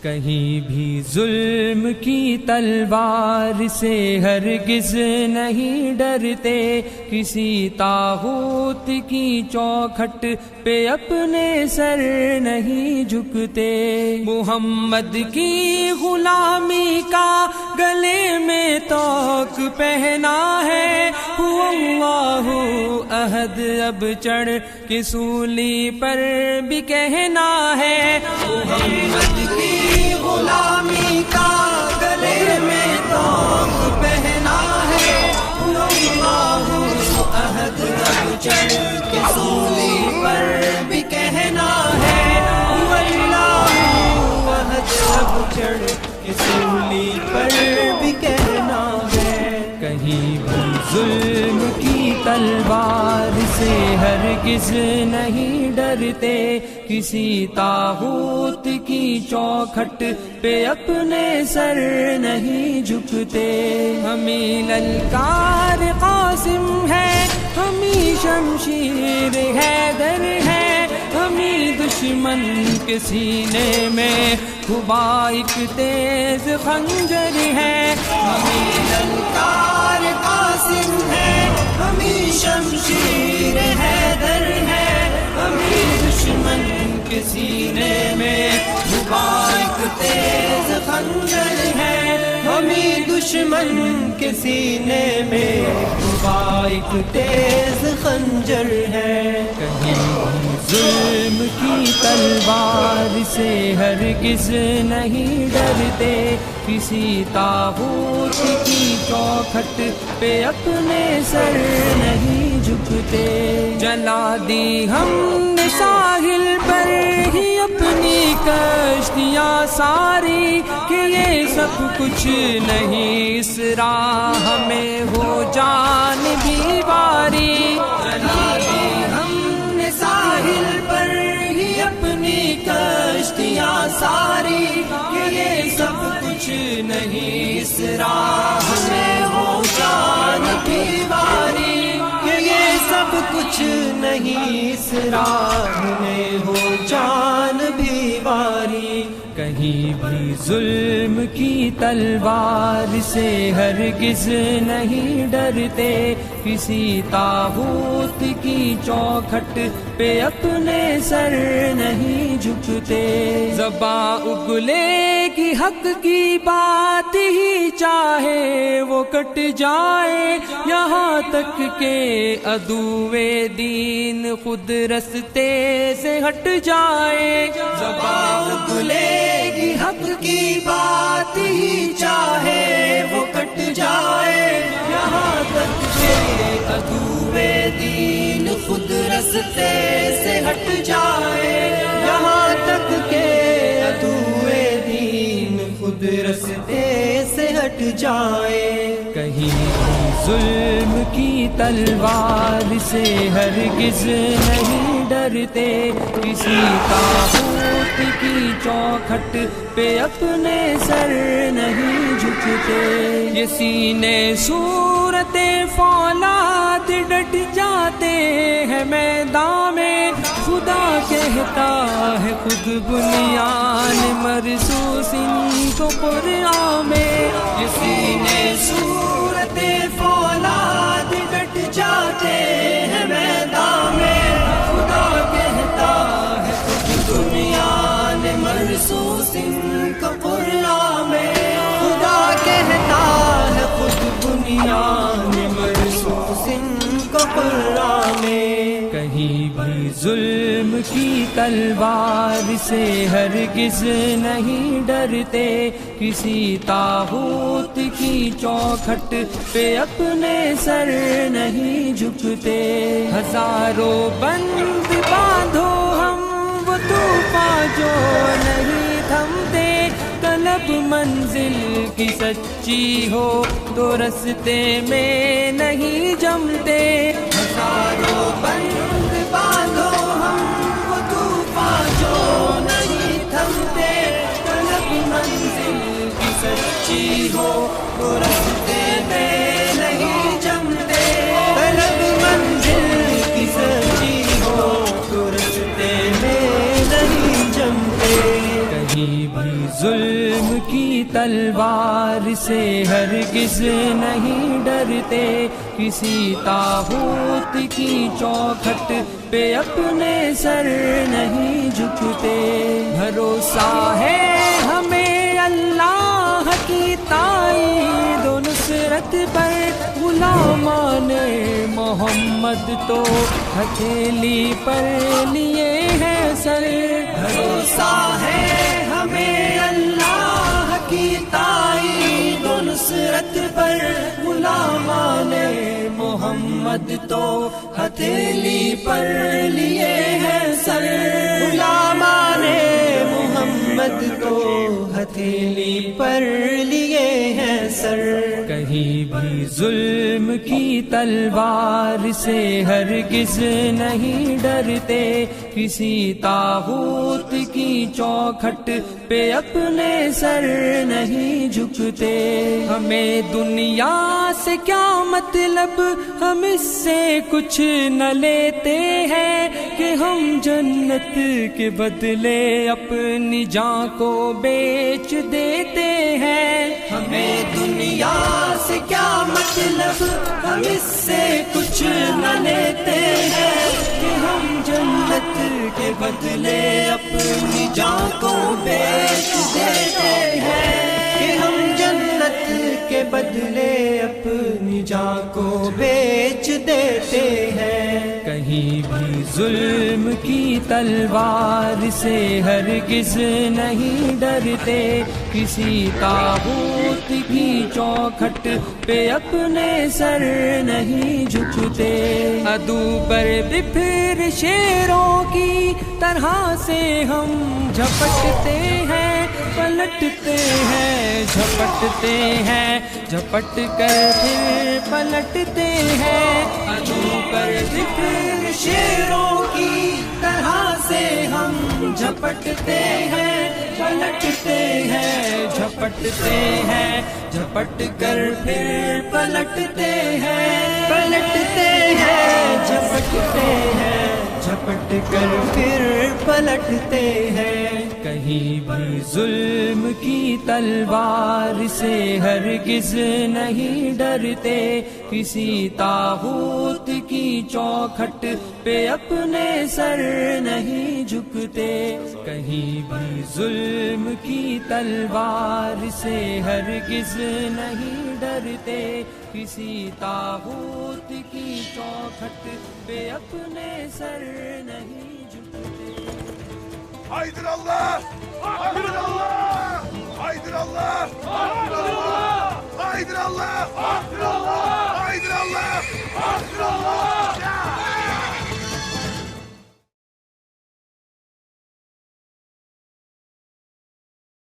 کہیں بھی ظلم کی تلوار سے ہرگز نہیں ڈرتے، کسی طاغوت کی چوکھٹ پہ اپنے سر نہیں جھکتے۔ محمد کی غلامی کا گلے میں طوق پہنا ہے، هو اللہ احد اب چڑھ کے سولی پر بھی کہنا ہے۔ محمد کی غلامی کا گلے میں طوق پہنا ہے، هو اللہ احد اب چڑھ کے سولی پر بھی کہنا ہے، هو اللہ احد اب چڑھ کے سولی پر بھی کہنا ہے۔ کہیں بھی ظلم کی تلوار سے ہرگز نہیں ڈرتے، کسی طاغوت کی چوکھٹ پہ اپنے سر نہیں جھکتے۔ ہمیں للکار قاسم ہے، ہمیں شمشیر حیدر ہے، ہمیں دشمن کے سینے میں خدا ایک تیز خنجر ہے۔ ہمیں للکار قاسم ہے، ہمیں شمشیر حیدر ہے، ہمیں دشمن کے سینے میں مبارک تیز خنجر ہے، ہمیں دشمن کے سینے میں مبارک تیز خنجر ہے۔ کہیں ظلم کی تلوار سے ہرگز نہیں ڈرتے، کسی طاغوت کی چوکھٹ پہ اپنے سر نہیں جھکتے۔ جلا دی ہم نے ساحل پر ہی اپنی کشتیاں ساری، کہ یہ سب کچھ نہیں اس راہ میں ہو جان بھی باری۔ جلا دی ہم نے ساحل پر ہی اپنی کشتیاں ساری، کہ یہ سب کچھ نہیں اس راہ میں ہو جان بھی باری، کہ یہ سب کچھ نہیں اس راہ میں ہو جان بھی باری۔ کہیں بھی ظلم کی تلوار سے ہرگز نہیں ڈرتے، کسی طاغوت کی چوکھٹ پہ اپنے سر نہیں جھکتے۔ زباں اگلے کی حق کی بات ہی چاہے وہ کٹ جائے، یہاں تک کہ عدوِ دین خود رستے سے ہٹ جائے۔ زباں اگلے کی حق کی بات ہی چاہے وہ کٹ جائے، یہاں تک کہ عدوِ دین خود رستے سے ہٹ جائے، یہاں تک کہ عدوِ دین خود رستے سے ہٹ جائے۔ کہیں ظلم کی تلوار سے ہرگز نہیں ڈرتے، کسی طاغوت کی چوکھٹ پہ اپنے سر نہیں جھکتے۔ یہ سینے صورت فولاد ڈٹ جاتے ہیں میدان میں، خدا کہتا ہے خود بنیان مرصوص ان کو قرآن میں۔ یہ سینے صورت فولاد ڈٹ جاتے ہیں میدان میں، خدا کہتا ہے خود بنیان مرصوص ان کو قرآن میں، خدا کہتا ہے خود بنیان مرصوص ان کو قرآن میں۔ کہیں بھی ظلم کی تلوار سے ہرگز نہیں ڈرتے، کسی طاغوت کی چوکھٹ پہ اپنے سر نہیں جھکتے۔ ہزاروں بند باندھو ہم وہ طوفان جو نہیں تھمتے، طلب منزل کی سچی ہو تو رستے میں نہیں جمتے۔ ہزاروں بند باندھو ہم وہ طوفان جو نہیں تھمتے، طلب منزل کی سچی ہو تو رستے میں نہیں جمتے، طلب منزل کی سچی ہو تو رستے میں نہیں جمتے۔ کہیں بھی ظلم کی تلوار سے ہرگز نہیں ڈرتے، کسی طاغوت کی چوکھٹ پہ اپنے سر نہیں جھکتے۔ بھروسہ ہے ہمیں اللہ کی تائید و نصرت پر، غلامان محمد تو ہتھیلی پر لیے ہیں سر۔ بھروسہ ہے ہمیں اللہ کی تائید و نصرت پر، غلامان محمد تو ہتھیلی پر لیے ہیں سر۔ غلامان محمد تو ہتھیلی پر لیے ہیں سر۔ کہیں بھی ظلم کی تلوار سے ہرگز نہیں ڈرتے، کسی طاغوت کی چوکھٹ پہ اپنے سر نہیں جھکتے۔ ہمیں دنیا سے کیا مطلب، ہم اس سے کچھ نہ لیتے ہیں، کہ ہم جنت کے بدلے اپنی جان کو بیچ دیتے ہیں۔ ہمیں دنیا سے کیا مطلب، ہم اس سے کچھ نہ لیتے ہیں، کہ ہم جنت کے بدلے اپنی جان کو بیچ دیتے ہیں، کہ ہم جنت کے بدلے اپنی جان کو بیچ دیتے ہیں۔ کہیں بھی ظلم کی تلوار سے ہرگز نہیں ڈرتے، کسی طاغوت کی چوکھٹ پہ اپنے سر نہیں جھکتے۔ عدو پر بپھر شیروں کی طرح سے ہم جھپٹتے ہیں، پلٹتے ہیں، جھپٹتے ہیں، جھپٹ کر پھر پلٹتے ہیں۔ عدو پر بپھر شیروں کی طرح سے ہم جھپٹتے ہیں، پلٹتے ہیں، جھپٹتے ہیں، جھپٹ کر پھر پلٹتے ہیں، پلٹتے ہیں، جھپٹتے ہیں، جھپٹ کر پھر پلٹتے ہیں۔ کہیں بھی ظلم کی تلوار سے ہرگز نہیں ڈرتے، کسی طاغوت کی چوکھٹ پہ اپنے سر نہیں جھکتے۔ کہیں بھی ظلم کی تلوار سے ہرگز نہیں ڈرتے، کسی طاغوت کی چوکھٹ پہ اپنے سر نہیں جھکتے۔ حیدر اللہ، حیدر اللہ، حیدر اللہ، حیدر اللہ، حیدر اللہ، حیدر اللہ۔